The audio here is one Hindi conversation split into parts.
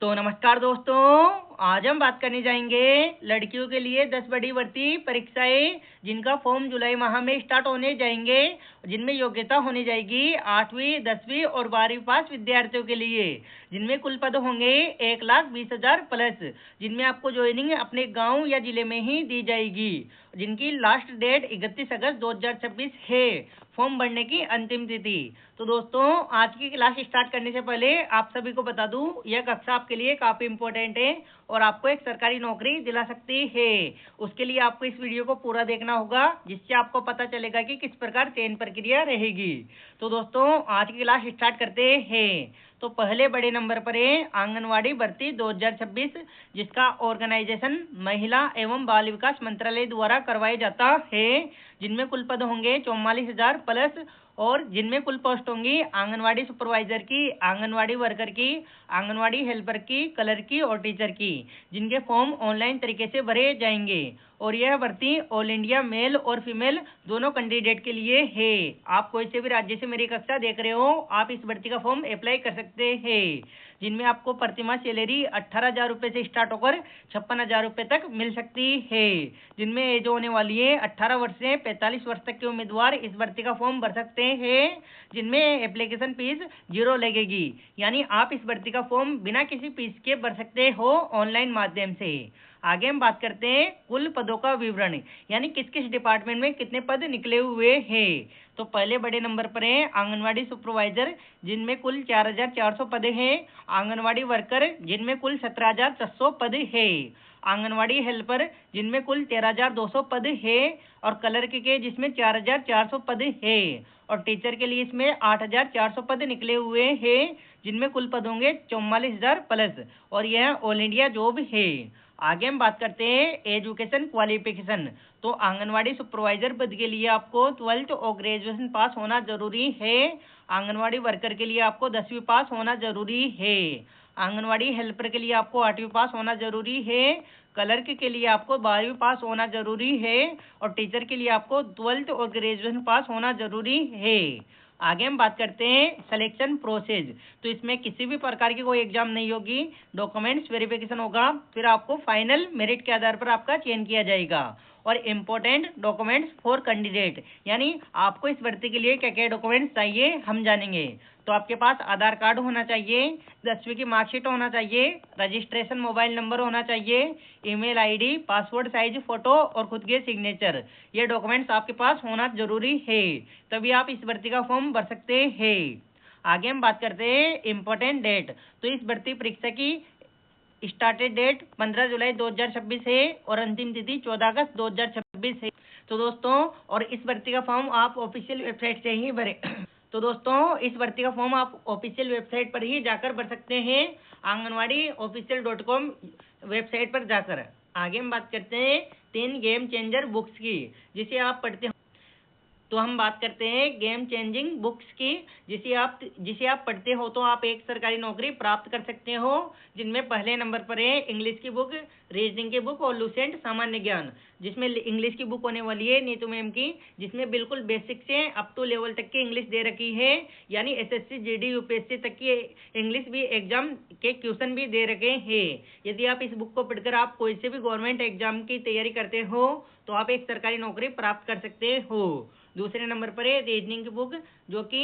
तो नमस्कार दोस्तों, आज हम बात करने जाएंगे लड़कियों के लिए 10 बड़ी भर्ती परीक्षाएं जिनका फॉर्म जुलाई माह में स्टार्ट होने जाएंगे, जिनमें योग्यता होनी जाएगी 8वीं 10वीं और 12वीं पास विद्यार्थियों के लिए, जिनमें कुल पद होंगे 1,20,000 प्लस, जिनमें आपको ज्वाइनिंग अपने गांव या जिले में ही दी जाएगी, जिनकी लास्ट डेट 31 अगस्त 2026 है फॉर्म भरने की अंतिम तिथि। तो दोस्तों, आज की क्लास स्टार्ट करने से पहले आप सभी को बता दूं, यह कक्षा आपके लिए काफी इंपॉर्टेंट है और आपको एक सरकारी नौकरी दिला सकती है। उसके लिए आपको इस वीडियो को पूरा देखना होगा, जिससे आपको पता चलेगा कि किस प्रकार चयन प्रक्रिया रहेगी। तो दोस्तों, आज की क्लास स्टार्ट करते हैं। तो पहले बड़े नंबर पर है आंगनवाड़ी भर्ती 2026, जिसका ऑर्गेनाइजेशन महिला एवं बाल विकास मंत्रालय द्वारा करवाया जाता है, जिनमें कुल पद होंगे 44,000 प्लस और जिनमें कुल पोस्ट होंगी आंगनवाड़ी सुपरवाइजर की, आंगनवाड़ी वर्कर की, आंगनवाड़ी हेल्पर की, कलर की और टीचर की, जिनके फॉर्म ऑनलाइन तरीके से भरे जाएंगे। और यह भर्ती ऑल इंडिया मेल और फीमेल दोनों कैंडिडेट के लिए है। आप कोई से भी राज्य से मेरी कक्षा देख रहे हो, आप इस भर्ती का फॉर्म अप्लाई कर सकते हैं, जिनमें आपको प्रतिमाह सैलरी 18,000 रुपये से स्टार्ट होकर 56,000 रुपये तक मिल सकती है, जिनमें एज होने वाली है 18 वर्ष से 45 वर्ष तक के उम्मीदवार इस भर्ती का फॉर्म भर सकते हैं, जिनमें एप्लीकेशन फीस 0 लगेगी, यानी आप इस भर्ती का फॉर्म बिना किसी फीस के भर सकते हो ऑनलाइन माध्यम से। आगे हम बात करते हैं कुल पदों का विवरण, यानी किस किस डिपार्टमेंट में कितने पद निकले हुए हैं। तो पहले बड़े नंबर पर है आंगनवाड़ी सुपरवाइजर, जिनमें कुल 4,400 पद हैं। आंगनवाड़ी वर्कर, जिनमें कुल 17,600 पद है। आंगनवाड़ी हेल्पर, जिनमें कुल 13,200 पद है। और क्लर्क के जिसमें 4,400 पद है। और टीचर के लिए इसमें 8,400 पद निकले हुए हैं, जिनमें कुल पद होंगे 44,000 प्लस, और यह ऑल इंडिया जॉब है। आगे हम बात करते हैं एजुकेशन क्वालिफिकेशन। तो आंगनवाड़ी सुपरवाइजर पद के लिए आपको 12th और ग्रेजुएशन पास होना जरूरी है। आंगनवाड़ी वर्कर के लिए आपको 10वीं पास होना जरूरी है। आंगनवाड़ी हेल्पर के लिए आपको 8वीं पास होना जरूरी है। क्लर्क के लिए आपको 12वीं पास होना जरूरी है। और टीचर के लिए आपको 12th और ग्रेजुएशन पास होना जरूरी है। आगे हम बात करते हैं सिलेक्शन प्रोसेस। तो इसमें किसी भी प्रकार की कोई एग्जाम नहीं होगी, डॉक्यूमेंट्स वेरिफिकेशन होगा, फिर आपको फाइनल मेरिट के आधार पर आपका चयन किया जाएगा। और इम्पोर्टेंट डॉक्यूमेंट्स फॉर कैंडिडेट, यानी आपको इस भर्ती के लिए क्या क्या डॉक्यूमेंट्स चाहिए हम जानेंगे। तो आपके पास आधार कार्ड होना चाहिए, 10वीं की मार्कशीट होना चाहिए, रजिस्ट्रेशन मोबाइल नंबर होना चाहिए, email ID, passport size photo और खुद के सिग्नेचर। ये डॉक्यूमेंट्स आपके पास होना जरूरी है, तभी आप इस भर्ती का फॉर्म भर सकते हैं। आगे हम बात करते हैं इम्पोर्टेंट डेट। तो इस भर्ती परीक्षा की स्टार्टेड डेट 15 जुलाई 2026 है और अंतिम तिथि 14 अगस्त 2026 है। तो दोस्तों, और इस भर्ती का फॉर्म आप ऑफिशियल वेबसाइट से ही भरें। तो दोस्तों, इस भर्ती का फॉर्म आप ऑफिशियल वेबसाइट पर ही जाकर भर सकते हैं, आंगनवाड़ी-official.com वेबसाइट पर जाकर। आगे हम बात करते हैं 3 गेम चेंजर बुक्स की, जिसे आप पढ़ते हो। तो हम बात करते हैं गेम चेंजिंग बुक्स की, जिसे आप पढ़ते हो तो आप एक सरकारी नौकरी प्राप्त कर सकते हो, जिनमें पहले नंबर पर है इंग्लिश की बुक, रीजनिंग की बुक और लुसेंट सामान्य ज्ञान। जिसमें इंग्लिश की बुक होने वाली है नीतू मैम की, जिसमें बिल्कुल बेसिक से अप टू लेवल तक की इंग्लिश दे रखी है, यानी एसएससी जीडी यूपीएससी तक की इंग्लिश भी एग्जाम के क्वेश्चन भी दे रखे हैं। यदि आप इस बुक को पढ़कर आप कोई से भी गवर्नमेंट एग्जाम की तैयारी करते हो तो आप एक सरकारी नौकरी प्राप्त कर सकते हो। दूसरे नंबर पर है रीजनिंग की बुक, जो कि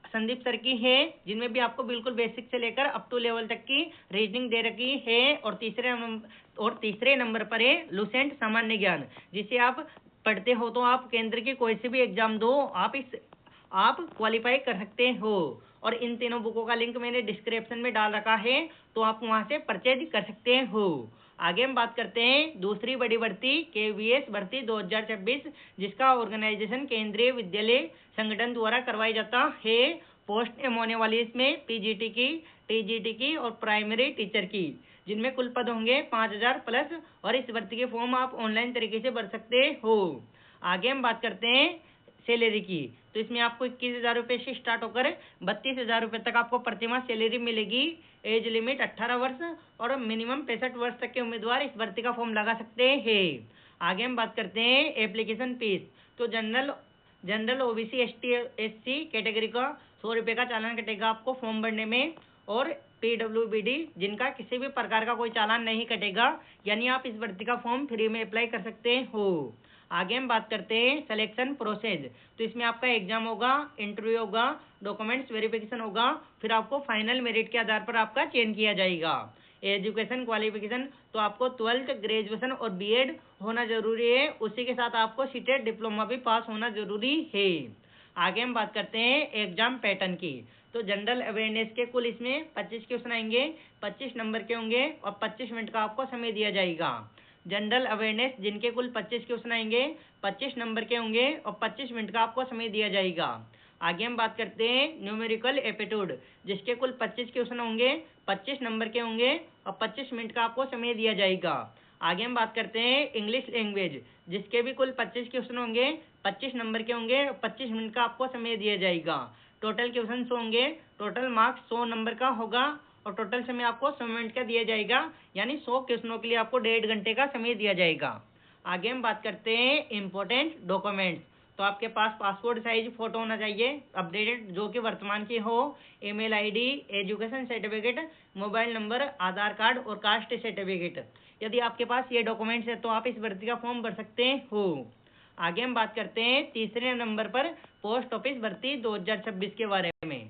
संदीप सर की है, जिनमें भी आपको बिल्कुल बेसिक से लेकर अप टू लेवल तक की रीजनिंग दे रखी है। और तीसरे नंबर पर है लुसेंट सामान्य ज्ञान, जिसे आप पढ़ते हो तो आप केंद्र की कोई से भी एग्जाम दो, आप क्वालिफाई कर सकते हो। और इन तीनों बुकों का लिंक मैंने डिस्क्रिप्शन में डाल रखा है, तो आप वहां से परचेज कर सकते हो। आगे हम बात करते हैं दूसरी बड़ी भर्ती केवीएस भर्ती 2026, जिसका ऑर्गेनाइजेशन केंद्रीय विद्यालय संगठन द्वारा करवाया जाता है। पोस्ट एम होने वाली इसमें पीजीटी की, टीजीटी की और प्राइमरी टीचर की, जिनमें कुल पद होंगे 5,000 प्लस। और इस भर्ती के फॉर्म आप ऑनलाइन तरीके से भर सकते हो। आगे हम बात करते हैं सैलरी की। तो इसमें आपको 21,000 रुपये से स्टार्ट होकर 32,000 रुपये तक आपको प्रतिमाह सैलरी मिलेगी। एज लिमिट 18 वर्ष और मिनिमम 65 वर्ष तक के उम्मीदवार इस भर्ती का फॉर्म लगा सकते हैं। आगे हम बात करते हैं एप्लीकेशन फीस। तो general OBC ST SC category का 100 रुपये का चालान कटेगा आपको फॉर्म भरने में। और PWBD जिनका किसी भी प्रकार का कोई चालान नहीं कटेगा, यानी आप इस भर्ती का फॉर्म फ्री में अप्लाई कर सकते हो। आगे हम बात करते हैं सिलेक्शन प्रोसेस। तो इसमें आपका एग्जाम होगा, इंटरव्यू होगा, डॉक्यूमेंट्स वेरिफिकेशन होगा, फिर आपको फाइनल मेरिट के आधार पर आपका चयन किया जाएगा। एजुकेशन क्वालिफिकेशन, तो आपको 12th ग्रेजुएशन और बीएड होना जरूरी है, उसी के साथ आपको सीटेट डिप्लोमा भी पास होना जरूरी है। आगे हम बात करते हैं एग्जाम पैटर्न की। तो जनरल अवेयरनेस के कुल इसमें 25 क्वेश्चन आएंगे, 25 नंबर के होंगे और 25 मिनट का आपको समय दिया जाएगा। जनरल अवेयरनेस जिनके कुल 25 क्वेश्चन आएंगे, 25 नंबर के होंगे और 25 मिनट का आपको समय दिया जाएगा। आगे हम बात करते हैं न्यूमेरिकल एप्टीट्यूड, जिसके कुल 25 क्वेश्चन होंगे, 25 नंबर के होंगे और 25 मिनट का आपको समय दिया जाएगा। आगे हम बात करते हैं इंग्लिश लैंग्वेज, जिसके भी कुल 25 क्वेश्चन होंगे, 25 नंबर के होंगे और 25 मिनट का आपको समय दिया जाएगा। टोटल क्वेश्चन होंगे, टोटल मार्क्स 100 नंबर का होगा और टोटल समय आपको 100 मिनट का दिया जाएगा, यानी 100 क्वेश्चनों के लिए आपको 1.5 घंटे का समय दिया जाएगा। आगे हम बात करते हैं इम्पोर्टेंट डॉक्यूमेंट्स। तो आपके पास पासपोर्ट साइज फोटो होना चाहिए अपडेटेड, जो कि वर्तमान की हो, email ID, education certificate, mobile number, Aadhaar card और कास्ट सर्टिफिकेट। यदि आपके पास ये डॉक्यूमेंट्स है तो आप इस भर्ती का फॉर्म भर सकते हो। आगे हम बात करते हैं तीसरे नंबर पर पोस्ट ऑफिस भर्ती 2026 के बारे में,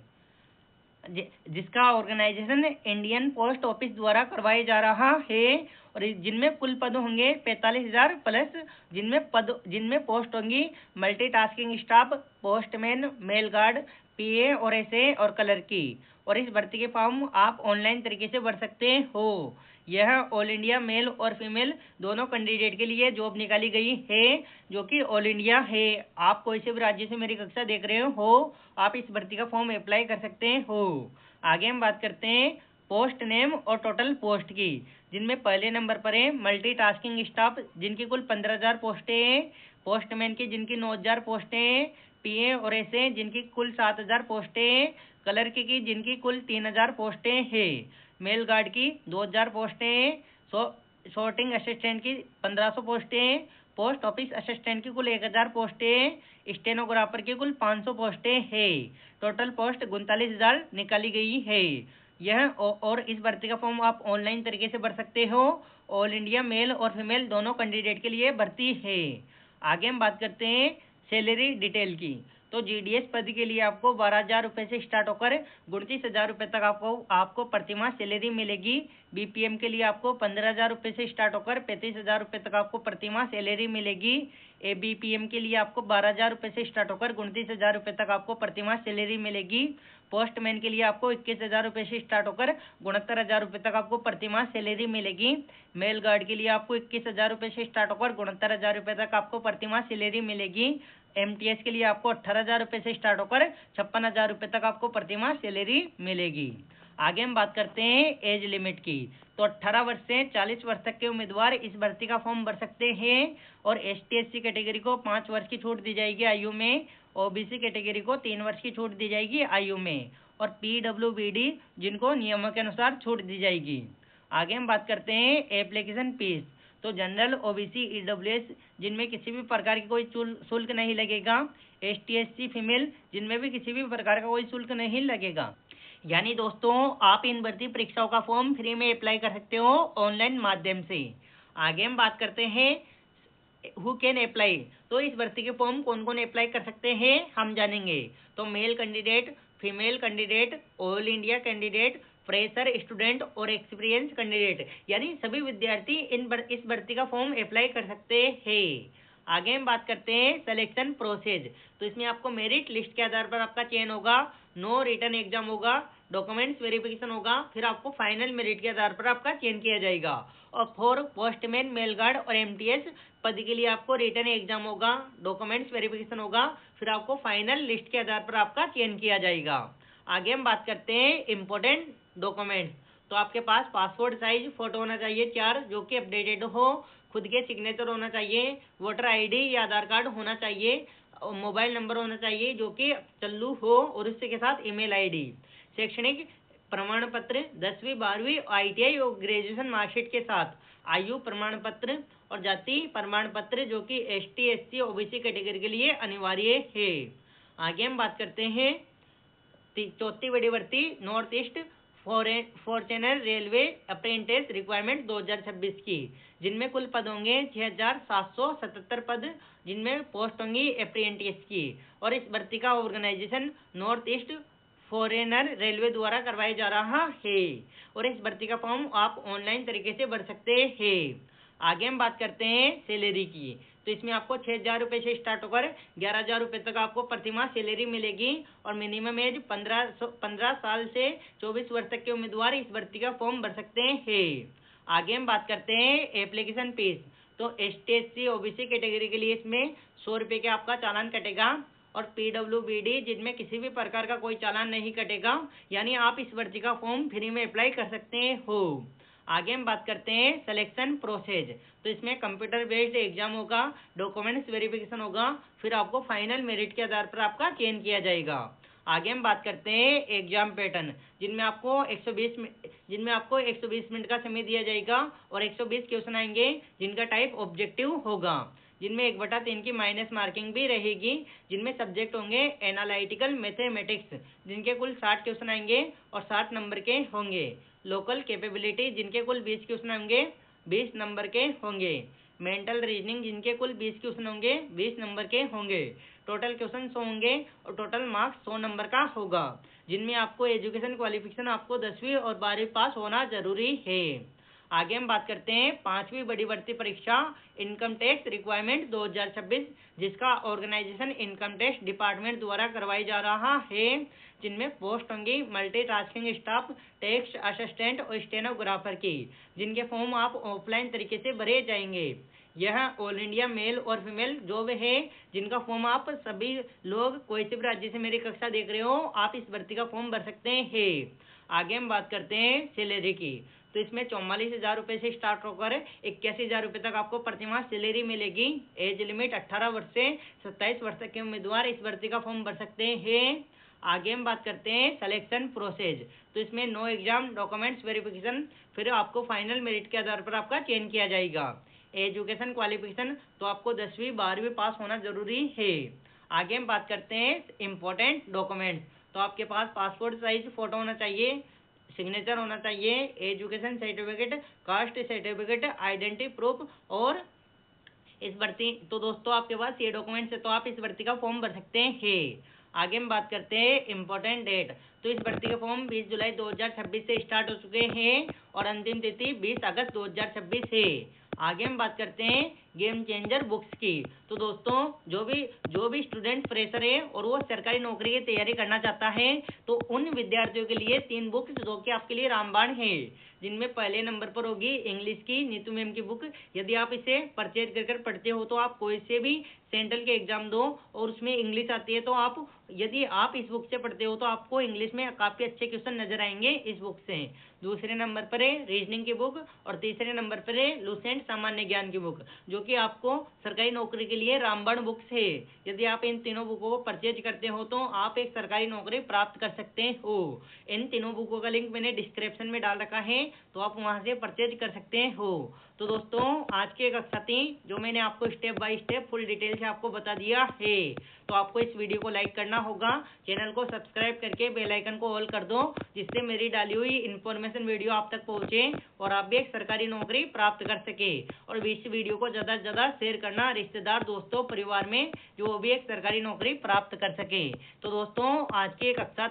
जिसका ऑर्गेनाइजेशन इंडियन पोस्ट ऑफिस द्वारा करवाया जा रहा है और जिनमें कुल पद होंगे 45,000 प्लस, जिनमें पोस्ट होंगी multitasking staff, postman, mail guard, PA और एसए और कलर की। और इस भर्ती के फॉर्म आप ऑनलाइन तरीके से भर सकते हो। यह ऑल इंडिया मेल और फीमेल दोनों कैंडिडेट के लिए जॉब निकाली गई है, जो कि ऑल इंडिया है। आप कोई से भी राज्य से मेरी कक्षा देख रहे हो, आप इस भर्ती का फॉर्म अप्लाई कर सकते हो। आगे हम बात करते हैं पोस्ट नेम और टोटल पोस्ट की, जिनमें पहले नंबर पर है मल्टीटास्किंग स्टाफ, जिनकी कुल 15,000 पोस्टें हैं, पोस्टमैन की जिनकी 9,000 पोस्टें हैं, पीए और एसए जिनकी कुल 7,000 पोस्टें हैं, कलर की जिनकी कुल 3,000 पोस्टें हैं, मेल गार्ड की 2,000 पोस्टें हैं, सॉर्टिंग असिस्टेंट की 1,500 पोस्टें हैं, पोस्ट ऑफिस असिस्टेंट की कुल 1,000 पोस्टें हैं, स्टेनोग्राफर की कुल 500 पोस्टें हैं। टोटल पोस्ट 39,000 निकाली गई है। यह और इस भर्ती का फॉर्म आप ऑनलाइन तरीके से भर सकते हो। ऑल इंडिया मेल और फीमेल दोनों कैंडिडेट के लिए भर्ती है। आगे हम बात करते हैं सैलरी डिटेल की। तो जीडीएस पद के लिए आपको 12,000 रुपये से स्टार्ट होकर 29,000 रुपये तक आपको प्रतिमाह सैलरी मिलेगी। बीपीएम के लिए आपको 15,000 रुपये से स्टार्ट होकर 35,000 रुपये तक आपको प्रतिमाह सैलरी मिलेगी। एबीपीएम के लिए आपको 12,000 रुपये से स्टार्ट होकर 29,000 रुपये तक आपको प्रतिमाह सैलरी मिलेगी। पोस्टमैन के लिए आपको 21,000 रुपये से स्टार्ट होकर 69,000 रुपये तक आपको प्रतिमाह सैलरी मिलेगी। मेल गार्ड के लिए आपको 21,000 रुपये से स्टार्ट होकर 69,000 रुपये तक आपको प्रतिमाह सैलरी मिलेगी। एमटीएस के लिए आपको 18,000 रुपये से स्टार्ट होकर 56,000 रुपये तक आपको प्रतिमाह सैलरी मिलेगी। आगे हम बात करते हैं एज लिमिट की। तो 18 वर्ष से 40 वर्ष तक के उम्मीदवार इस भर्ती का फॉर्म भर सकते हैं और ST/SC कैटेगरी को 5 वर्ष की छूट दी जाएगी आयु में, ओबीसी कैटेगरी को 3 वर्ष की छूट दी जाएगी आयु में, और PWBD जिनको नियमों के अनुसार छूट दी जाएगी। आगे हम बात करते हैं एप्लीकेशन फीस। तो जनरल, ओबीसी, ईडब्ल्यूएस जिनमें किसी भी प्रकार की कोई शुल्क नहीं लगेगा, ST/SC फीमेल जिनमें भी किसी भी प्रकार का कोई शुल्क नहीं लगेगा। यानी दोस्तों आप इन भर्ती परीक्षाओं का फॉर्म फ्री में अप्लाई कर सकते हो ऑनलाइन माध्यम से। आगे हम बात करते हैं हु कैन अप्लाई। तो इस भर्ती के फॉर्म कौन कौन अप्लाई कर सकते हैं हम जानेंगे। तो male candidate, female candidate, all India candidate, fresher student और एक्सपीरियंस कैंडिडेट, यानी सभी विद्यार्थी इस भर्ती का फॉर्म अप्लाई कर सकते हैं। आगे हम बात करते हैं सिलेक्शन प्रोसेस। तो इसमें आपको मेरिट लिस्ट के आधार पर आपका चयन होगा, नो रिटन एग्जाम होगा, डॉक्यूमेंट्स वेरिफिकेशन होगा, फिर आपको फाइनल मेरिट के आधार पर आपका चयन किया जाएगा। और फॉर पोस्टमैन, मेल गार्ड और एमटीएस पद के लिए आपको रिटन एग्जाम होगा, डॉक्यूमेंट्स वेरिफिकेशन होगा, फिर आपको फाइनल लिस्ट के आधार पर आपका चयन किया जाएगा। आगे हम बात करते हैं इम्पोर्टेंट डॉक्यूमेंट्स। तो आपके पास पासपोर्ट साइज फोटो होना चाहिए 4, जो कि अपडेटेड हो, खुद के सिग्नेचर होना चाहिए, वोटर आईडी या आधार कार्ड होना चाहिए, मोबाइल नंबर होना चाहिए जो कि चालू हो, और उसके के साथ ईमेल आईडी, शैक्षणिक प्रमाण पत्र 10वीं 12वीं ITI और ग्रेजुएशन मार्कशीट के साथ, आयु प्रमाण पत्र और जाति प्रमाण पत्र जो कि ST/SC OBC कैटेगरी के लिए अनिवार्य है। आगे हम बात करते हैं चौथी बड़ी भर्ती north east Fortuner railway apprentice requirement 2026 की, जिनमें कुल पद होंगे 6777 पद, जिनमें पोस्ट होंगी अप्रेंटिस की। और इस भर्ती का organisation North East Frontier Railway द्वारा करवाया जा रहा है। और इस भर्ती का फॉर्म आप ऑनलाइन तरीके से भर सकते हैं। आगे हम बात करते हैं सैलरी की। तो इसमें आपको 6,000 रुपये से स्टार्ट होकर 11,000 रुपये तक आपको प्रति माह सैलरी मिलेगी। और मिनिमम एज 15 साल से 24 वर्ष तक के उम्मीदवार इस भर्ती का फॉर्म भर सकते हैं। आगे हम बात करते हैं एप्लीकेशन फीस। तो ST/SC OBC कैटेगरी के लिए इसमें 100 रुपये के आपका चालान कटेगा। और PWBD जिनमें किसी भी प्रकार का कोई चालान नहीं कटेगा, यानी आप इस भर्ती का फॉर्म फ्री में अप्लाई कर सकते हो। आगे हम बात करते हैं सिलेक्शन प्रोसेस। तो इसमें कंप्यूटर बेस्ड एग्जाम होगा, डॉक्यूमेंट्स वेरिफिकेशन होगा, फिर आपको फाइनल मेरिट के आधार पर आपका चयन किया जाएगा। आगे हम बात करते हैं एग्जाम पैटर्न, जिनमें आपको 120 मिनट का समय दिया जाएगा और 120 क्वेश्चन आएंगे, जिनका टाइप ऑब्जेक्टिव होगा, जिनमें 1/3 की माइनस मार्किंग भी रहेगी, जिनमें सब्जेक्ट होंगे एनालिटिकल मैथमेटिक्स, जिनके कुल 60 क्वेश्चन आएंगे और 60 नंबर के होंगे। लोकल कैपेबिलिटी, जिनके कुल 20 क्वेश्चन होंगे, 20 नंबर के होंगे। मेंटल रीजनिंग, जिनके कुल 20 क्वेश्चन होंगे, 20 नंबर के होंगे। टोटल क्वेश्चन 100 होंगे और टोटल मार्क्स 100 नंबर का होगा, जिनमें आपको एजुकेशन क्वालिफिकेशन आपको 10वीं और 12वीं पास होना जरूरी है। आगे हम बात करते हैं 5वीं बड़ी भर्ती परीक्षा इनकम टैक्स रिक्वायरमेंट 2026, जिसका ऑर्गेनाइजेशन इनकम टैक्स डिपार्टमेंट द्वारा करवाई जा रहा है, जिनमें पोस्ट होंगी मल्टीटास्किंग स्टाफ, टैक्स असिस्टेंट और स्टेनोग्राफर की, जिनके फॉर्म आप ऑफलाइन तरीके से भरे जाएंगे। यह ऑल इंडिया मेल और फीमेल जॉब है, जिनका फॉर्म आप सभी लोग कोई से भी राज्य से मेरी कक्षा देख रहे हो, आप इस भर्ती का फॉर्म भर सकते हैं। आगे हम बात करते हैं सैलरी की। तो इसमें 44,000 रुपये से स्टार्ट होकर 81,000 रुपये तक आपको प्रतिमाह सैलरी मिलेगी। एज लिमिट 18 वर्ष से 27 वर्ष तक के उम्मीदवार इस भर्ती का फॉर्म भर सकते हैं। आगे हम बात करते हैं सिलेक्शन प्रोसेस। तो इसमें 9 एग्जाम, डॉक्यूमेंट्स वेरिफिकेशन, फिर आपको फाइनल मेरिट के आधार पर आपका चयन किया जाएगा। एजुकेशन क्वालिफिकेशन, तो आपको 10वीं 12वीं पास होना जरूरी है। आगे हम बात करते हैं इम्पोर्टेंट डॉक्यूमेंट। तो आपके पास पासपोर्ट साइज फोटो होना चाहिए, सिग्नेचर होना चाहिए, education certificate, caste certificate, identity proof. और इस भर्ती तो दोस्तों आपके पास ये डॉक्यूमेंट्स है तो आप इस भर्ती का फॉर्म भर सकते हैं। आगे हम बात करते हैं इम्पोर्टेंट डेट। तो इस भर्ती के फॉर्म 20 जुलाई 2026 से स्टार्ट हो चुके हैं और अंतिम तिथि 20 अगस्त 2026 है। आगे हम बात करते हैं गेम चेंजर बुक्स की। तो दोस्तों जो भी स्टूडेंट फ्रेशर है और वो सरकारी नौकरी की तैयारी करना चाहता है, तो उन विद्यार्थियों के लिए 3 बुक्स जो कि आपके लिए रामबाण है, जिनमें पहले नंबर पर होगी इंग्लिश की नीतू मैम की बुक। यदि आप इसे परचेज कर पढ़ते हो तो आप कोई से भी सेंट्रल के एग्जाम दो और उसमें इंग्लिश आती है, तो यदि आप इस बुक से पढ़ते हो तो आपको इंग्लिश में काफी अच्छे क्वेश्चन नजर आएंगे इस बुक से। दूसरे नंबर पर है रीजनिंग की बुक और तीसरे नंबर पर है लुसेंट सामान्य ज्ञान की बुक, जो कि आपको सरकारी नौकरी के लिए रामबाण बुक्स है। यदि आप इन तीनों बुकों को परचेज करते हो तो आप एक सरकारी नौकरी प्राप्त कर सकते हो। इन तीनों बुकों का लिंक मैंने डिस्क्रिप्शन में डाल रखा है, तो आप वहां से परचेज कर सकते हो। तो दोस्तों आज की कक्षा थी जो मैंने आपको step by step full detail से आपको बता दिया है। तो आपको इस वीडियो को लाइक करना होगा, चैनल को सब्सक्राइब करके बेल आइकन को ऑल कर दो, जिससे मेरी डाली हुई इन्फॉर्मेशन वीडियो आप तक पहुंचे और आप भी एक सरकारी नौकरी प्राप्त कर सके। और इस वीडियो को ज्यादा से ज्यादा शेयर करना रिश्तेदार, दोस्तों, परिवार में, जो भी एक सरकारी नौकरी प्राप्त कर सके। तो दोस्तों आज की कक्षा